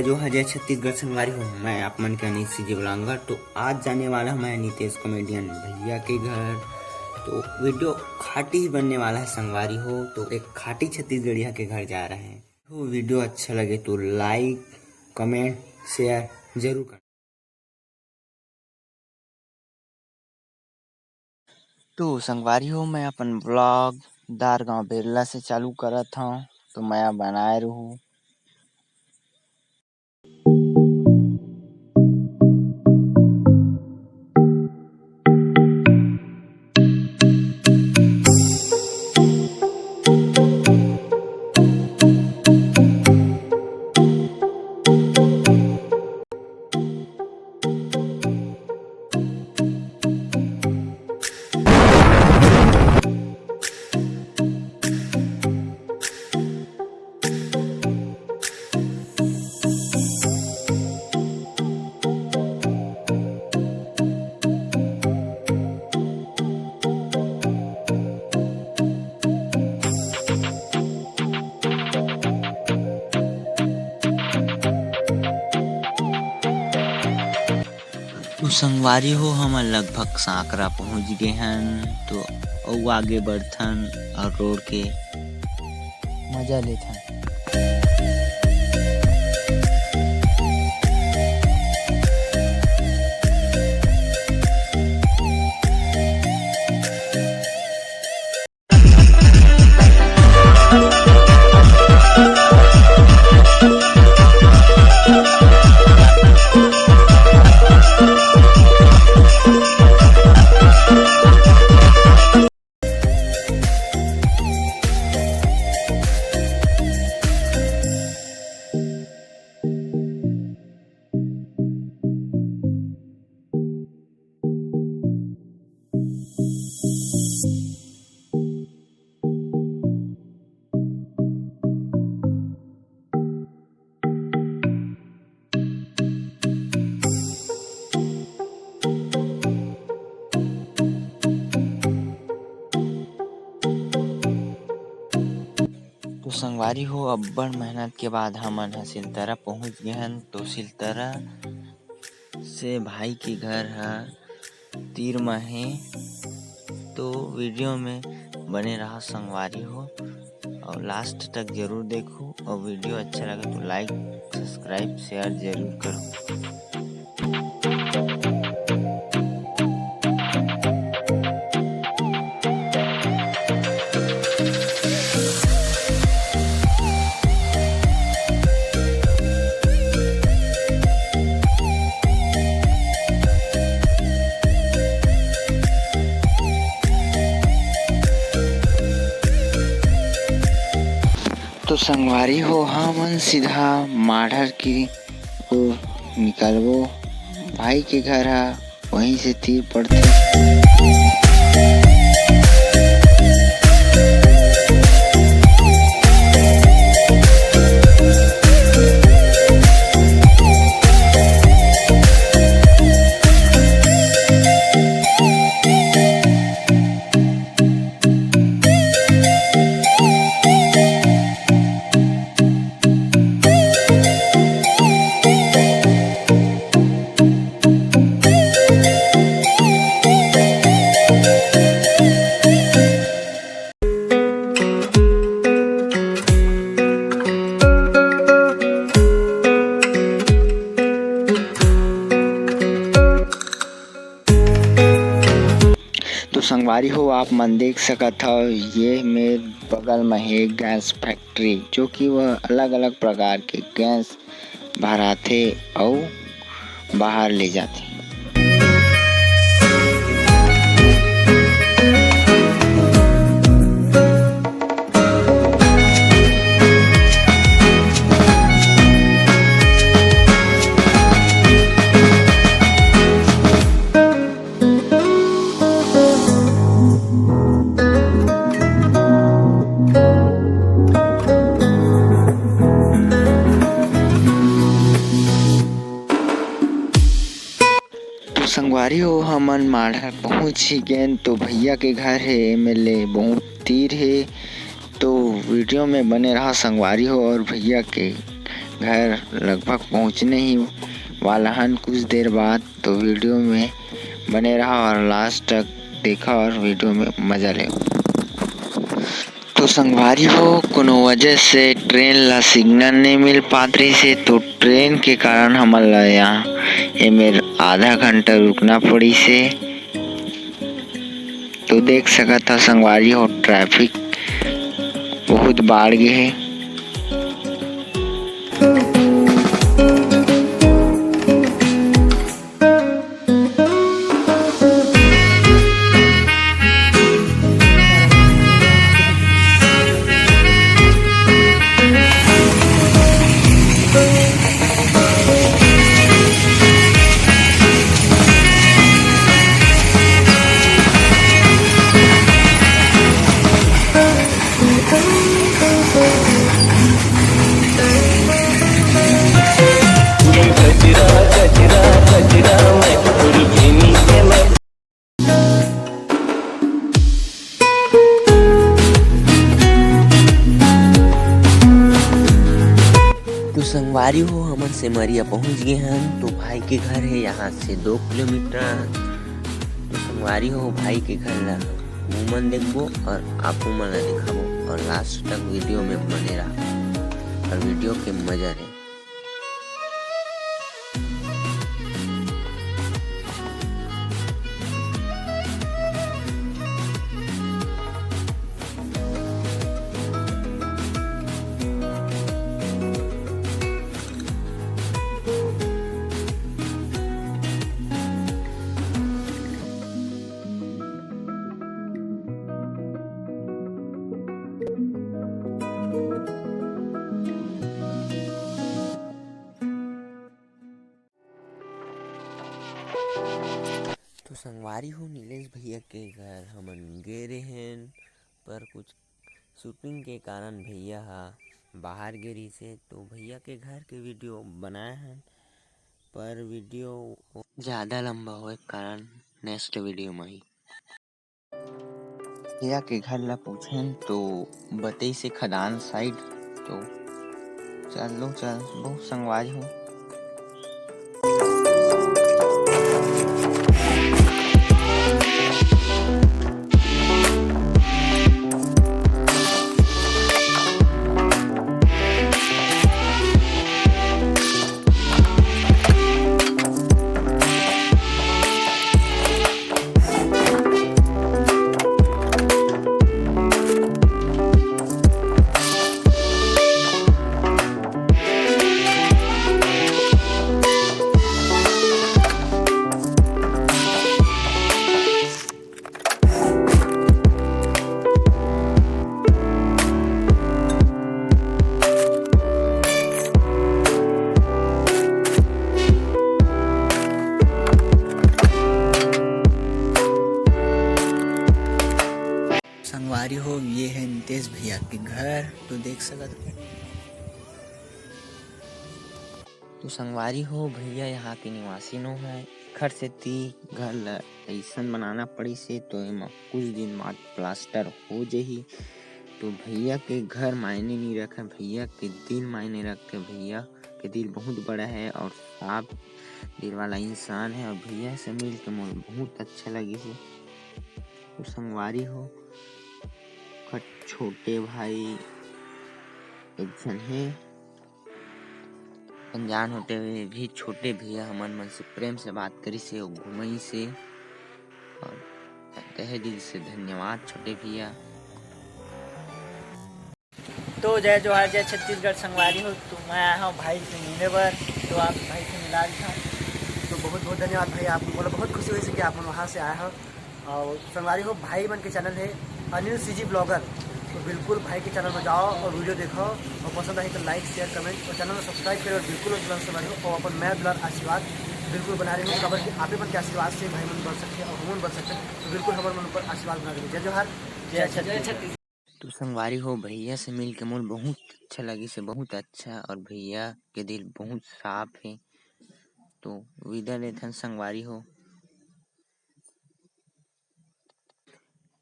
जो है जय छत्तीसगढ़ संगवारी हो। मैं आप मन के अनिश जी बुलाऊंगा। तो आज जाने वाला हूँ मैं नितेश कॉमेडियन भैया के घर। तो वीडियो खाटी ही बनने वाला है संगवारी हो। तो एक खाटी छत्तीसगढ़िया के घर जा रहे हैं। तो वीडियो अच्छा लगे तो लाइक कमेंट शेयर जरूर कर। तो संगवारी हो मैं अपन ब्लॉग दारगांव बेरला से चालू करत हूँ। तो मैं बनाए रहूँ। तो संगवारी हो हमन लगभग सांकरा पहुंच गए हन। तो अउ आगे बढ़थन और रोड के मजा लेथन। तो संगवारी हो अब्बड़ मेहनत के बाद हमन ह सिलतरा पहुंच गए हन। तो सिलतरा से भाई के घर है तीर में है। तो वीडियो में बने रहा संगवारी हो और लास्ट तक जरूर देखो। और वीडियो अच्छा लगे तो लाइक सब्सक्राइब शेयर जरूर करो। तो संगवारी हो हमन सीधा माढ़र की ओर निकलबो। भाई के घर है वहीं से तीर पड़ते। तो संगवारी हो आप मन देख सकत हो ये मेरे बगल में है गैस फैक्ट्री। जो कि वह अलग अलग प्रकार के गैस भराथे और बाहर ले जाथे। संगवारी हो हमन माढ़र पहुंच ही गए। तो भैया के घर है एमएलए बहुत तीर है। तो वीडियो में बने रहा संगवारी हो और भैया के घर लगभग पहुंचने ही वाला हन कुछ देर बाद। तो वीडियो में बने रहा और लास्ट तक देखा और वीडियो में मजा ले। तो संगवारी हो कोनो वजह से ट्रेन ला सिग्नल नहीं मिल पात रही से, तो ट्रेन के कारण हमन ला यहाँ मेर आधा घंटा रुकना पड़ी से। तो देख सकत हो संगवारी हो ट्रैफिक बहुत बाढ़ गे हे। तो संगवारी हो हमन सिमरिया पहुंच गए हैं। तो भाई के घर है यहाँ से 2 किलोमीटर। तो संगवारी हो भाई के घर ला मुमन देखबो और आपू मन ला दिखाबो और लास्ट तक वीडियो में बने रहा और वीडियो के मजा ले। तो संगवारी हो नीलेश भैया के घर हमन गे रहे हैं, पर कुछ शूटिंग के कारण भैया बाहर गे रही से। तो भैया के घर के वीडियो बनाए हैं, पर वीडियो ज़्यादा लंबा होए कारण नेक्स्ट वीडियो में ही भैया के घर ला पूछें तो बतई से खदान साइड। तो चलो बहुत संगवारी हो। संगवारी हो ये है नितेश भैया के घर। तो देख सकत हो। तो संगवारी हो भैया यहाँ के निवासी नो है। घर से ती घर ला ऐसन बनाना पड़ी से, तो एमा कुछ दिन बाद प्लास्टर हो जाही। तो भैया के घर मायने नहीं रखे, भैया के दिल मायने रखते। भैया के दिल बहुत बड़ा है और साफ दिल वाला इंसान है, और भैया से मिल के मुझे बहुत अच्छा लगी से। तो संगवारी हो छोटे भाई एक जन है, अनजान होते हुए भी छोटे भैया हमन मन से प्रेम से बात करी से और घुमई से, और तहे दिल से धन्यवाद छोटे भैया। तो जय जोहार जय छत्तीसगढ़ संगवारी हो। तो मैं आया हूँ भाई से मिलने पर, तो आप भाई से मिला था। तो बहुत बहुत धन्यवाद भाई, आप बोला बहुत खुशी हुई कि आप वहाँ से आए हो। और संगवारी हो भाई मन के चैनल है अनिल सीजी ब्लॉगर। तो बिल्कुल भाई के चैनल में जाओ और वीडियो देखो, और पसंद आई तो लाइक शेयर कमेंट और चैनल में सब्सक्राइब करो। और बिल्कुल संगवारी हो और अपन मैं दुलार आशीर्वाद बिल्कुल बना रही हूँ। खबर कि आप मन के आशीर्वाद से भाई मन बढ़ सकते और हम बढ़ सकते हैं। तो बिल्कुल हमारे मन पर आशीर्वाद बना देंगे। जय जोहार जय छत्तीसगढ़। तो संगवारी हो भैया से मिल के मुझे बहुत अच्छा लगी से, बहुत अच्छा, और भैया के दिल बहुत साफ है। तो विदा लेथन संगवारी हो।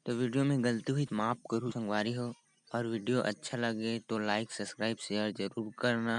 तो वीडियो में गलती हुई तो माफ़ करूँ संगवारी हो, और वीडियो अच्छा लगे तो लाइक सब्सक्राइब शेयर जरूर करना।